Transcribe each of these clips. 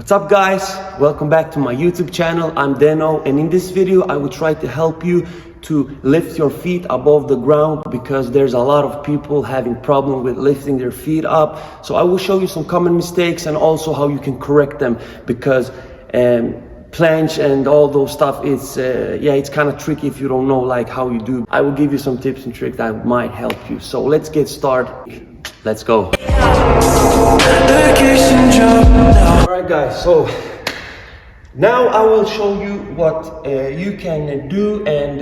What's up guys? Welcome back to my YouTube channel. I'm Deno, and in this video I will try to help you to lift your feet above the ground because there's a lot of people having problem with lifting their feet up. So I will show you some common mistakes and also how you can correct them because planche and all those stuff, it's kind of tricky if you don't know like how you do. I will give you some tips and tricks that might help you. So let's get started. Let's go. Alright guys, so now I will show you what you can do and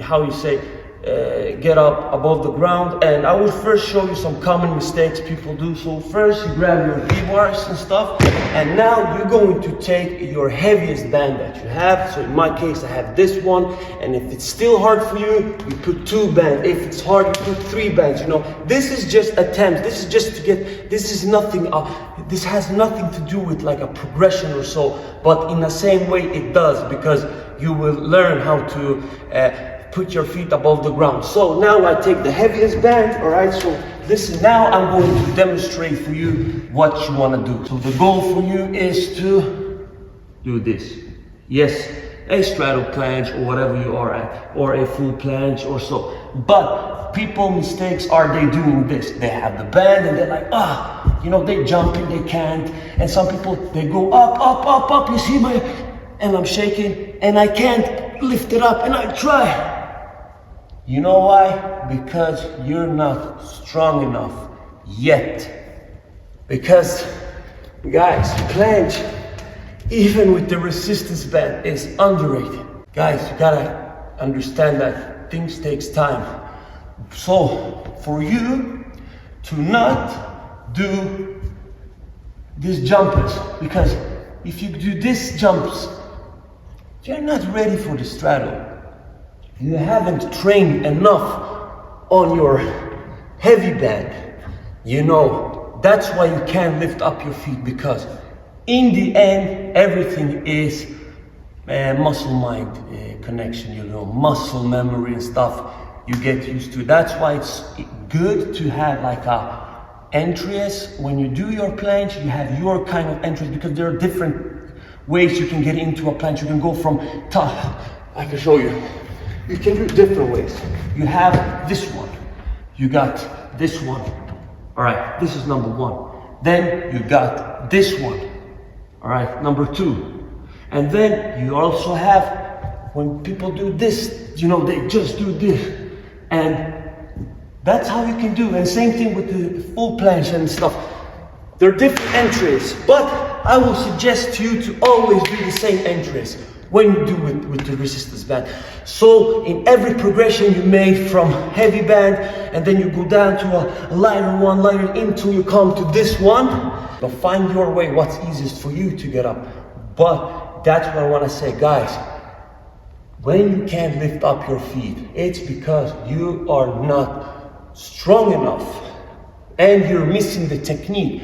how you say get up above the ground. And I will first show you some common mistakes people do. So first you grab your V-bars and stuff, and now you're going to take your heaviest band that you have. So in my case I have this one, and if it's still hard for you, you put 2 bands. If it's hard, you put 3 bands. You know, this is just attempts. This is just to get, this is nothing, this has nothing to do with like a progression or so, but in the same way it does, because you will learn how to put your feet above the ground. So now I take the heaviest band, all right? So listen, now I'm going to demonstrate for you what you want to do. So the goal for you is to do this. Yes, a straddle planche or whatever you are at, or a full planche or so. But people mistakes are they doing this. They have the band and they're like, they jumping, they can't. And some people, they go up, you see my, and I'm shaking and I can't lift it up and I try. You know why? Because you're not strong enough yet. Because guys, planche, even with the resistance band, is underrated. Guys, you gotta understand that things takes time. So for you to not do these jumpers, because if you do these jumps, you're not ready for the straddle. You haven't trained enough on your heavy band. You know, that's why you can't lift up your feet, because in the end, everything is muscle-mind connection, you know, muscle memory and stuff you get used to. That's why it's good to have like a entries. When you do your planche, you have your kind of entries, because there are different ways you can get into a planche. You can go from tough, I can show you. You can do different ways. You have this one. You got this one. All right, this is number 1. Then you got this one. All right, number 2. And then you also have, when people do this, you know, they just do this. And that's how you can do. And same thing with the full planche and stuff. There are different entries, but I will suggest to you to always do the same entries when you do it with the resistance band. So in every progression you made from heavy band, and then you go down to a lighter one, lighter until you come to this one. But find your way, what's easiest for you to get up. But that's what I want to say, guys. When you can't lift up your feet, it's because you are not strong enough and you're missing the technique.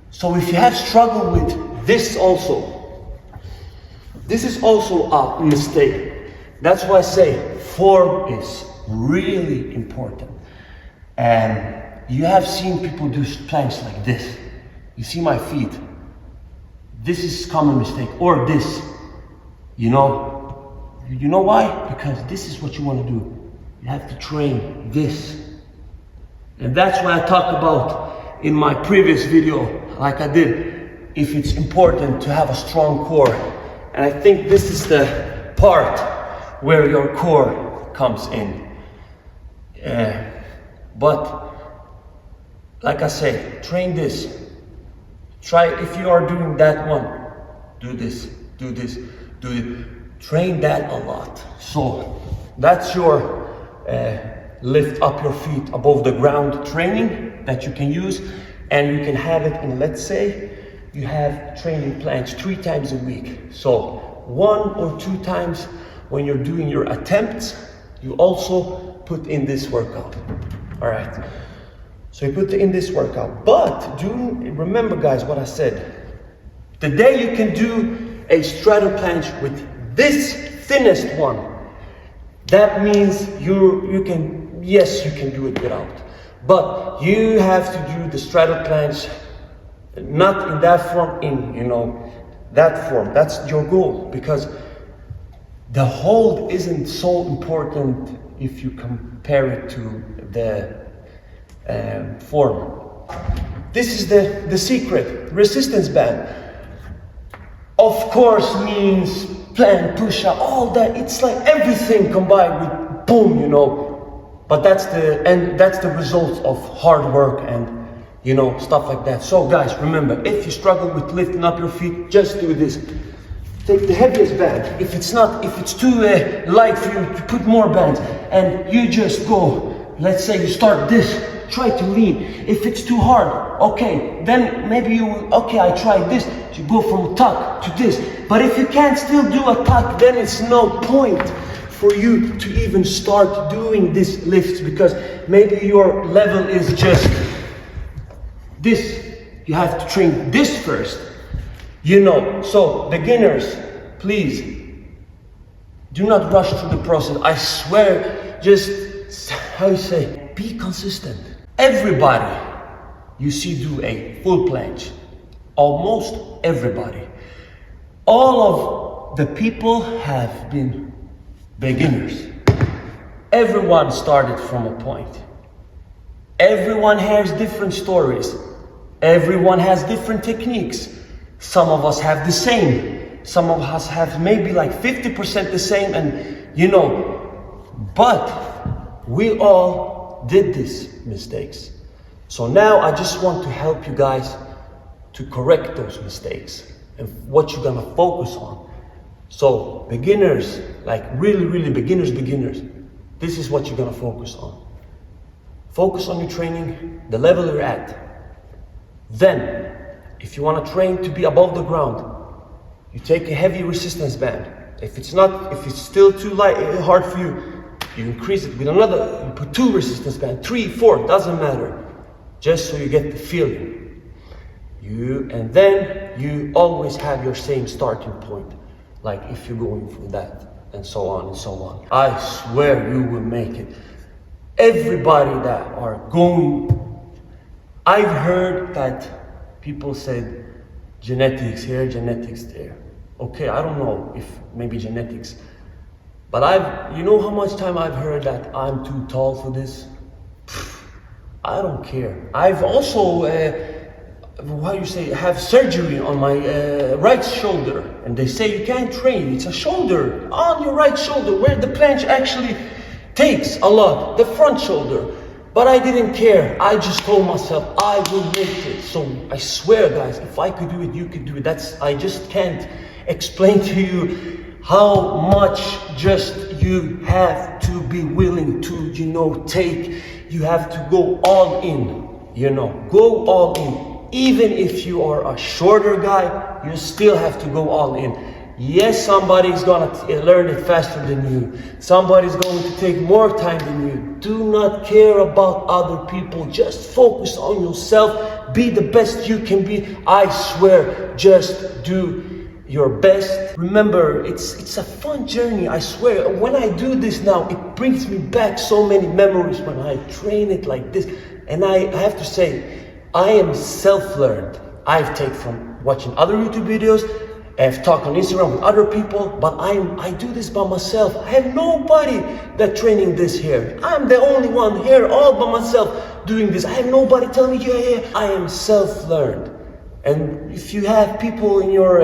So if you have struggled with this also, this is also a mistake. That's why I say form is really important. And you have seen people do planche like this. You see my feet. This is a common mistake. Or this. You know why? Because this is what you want to do. You have to train this. And that's why I talked about in my previous video, like I did, if it's important to have a strong core. And I think this is the part where your core comes in. But like I say, train this. Try, if you are doing that one, do this, do this, do it. Train that a lot. So that's your lift up your feet above the ground training that you can use. And you can have it in, let's say, you have training planche 3 times a week. So 1 or 2 times when you're doing your attempts, you also put in this workout. All right. So you put in this workout. But remember, guys, what I said. The day you can do a straddle planche with this thinnest one, that means you can do it without. But you have to do the straddle planche not in that form, in, you know, that form. That's your goal, because the hold isn't so important if you compare it to the form. This is the secret. Resistance band, of course, means plank, push-up, all that. It's like everything combined with boom, you know. But that's the result of hard work and, you know, stuff like that. So guys, remember, if you struggle with lifting up your feet, just do this. Take the heaviest band. If it's too light for you, to put more bands, and you just go. Let's say you start this. Try to lean. If it's too hard, okay, then maybe you will, okay, I tried this. You go from a tuck to this. But if you can't still do a tuck, then it's no point for you to even start doing these lifts, because maybe your level is just this. You have to train this first, you know. So beginners, please do not rush through the process. I swear, just, how you say, be consistent. Everybody you see do a full planche. Almost everybody. All of the people have been beginners. Everyone started from a point. Everyone has different stories. Everyone has different techniques. Some of us have the same. Some of us have maybe like 50% the same, and you know, but we all did these mistakes. So now I just want to help you guys to correct those mistakes and what you're gonna focus on. So beginners, like really beginners, this is what you're gonna focus on. Focus on your training, the level you're at. Then, if you wanna train to be above the ground, you take a heavy resistance band. If it's still too light, hard for you, you increase it with another, you put 2 resistance bands, 3, 4, doesn't matter. Just so you get the feeling. And then you always have your same starting point. Like if you're going for that, and so on and so on. I swear you will make it. Everybody that are going, I've heard that people said genetics here, genetics there. Okay, I don't know if maybe genetics, but you know how much time I've heard that I'm too tall for this? I don't care. I've also, have surgery on my right shoulder, and they say you can't train. It's a shoulder on your right shoulder where the planche actually takes a lot, the front shoulder. But I didn't care. I just told myself I will make it. So I swear, guys, if I could do it, you could do it. I just can't explain to you how much just you have to be willing to, you know, take. You have to go all in, you know, go all in. Even if you are a shorter guy, you still have to go all in. Yes, somebody's gonna learn it faster than you. Somebody's going to take more time than you. Do not care about other people. Just focus on yourself. Be the best you can be. I swear, just do your best. Remember, it's a fun journey, I swear. When I do this now, it brings me back so many memories when I train it like this. And I have to say, I am self-learned. I've taken from watching other YouTube videos, I've talked on Instagram with other people, but I do this by myself. I have nobody that training this here. I'm the only one here all by myself doing this. I have nobody telling me, yeah. I am self-learned. And if you have people in your,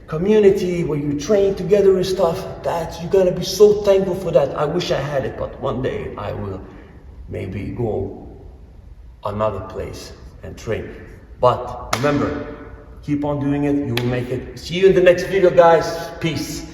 community where you train together and stuff, that you're gonna be so thankful for that. I wish I had it, but one day I will maybe go another place and train. But remember, keep on doing it, you will make it. See you in the next video, guys. Peace.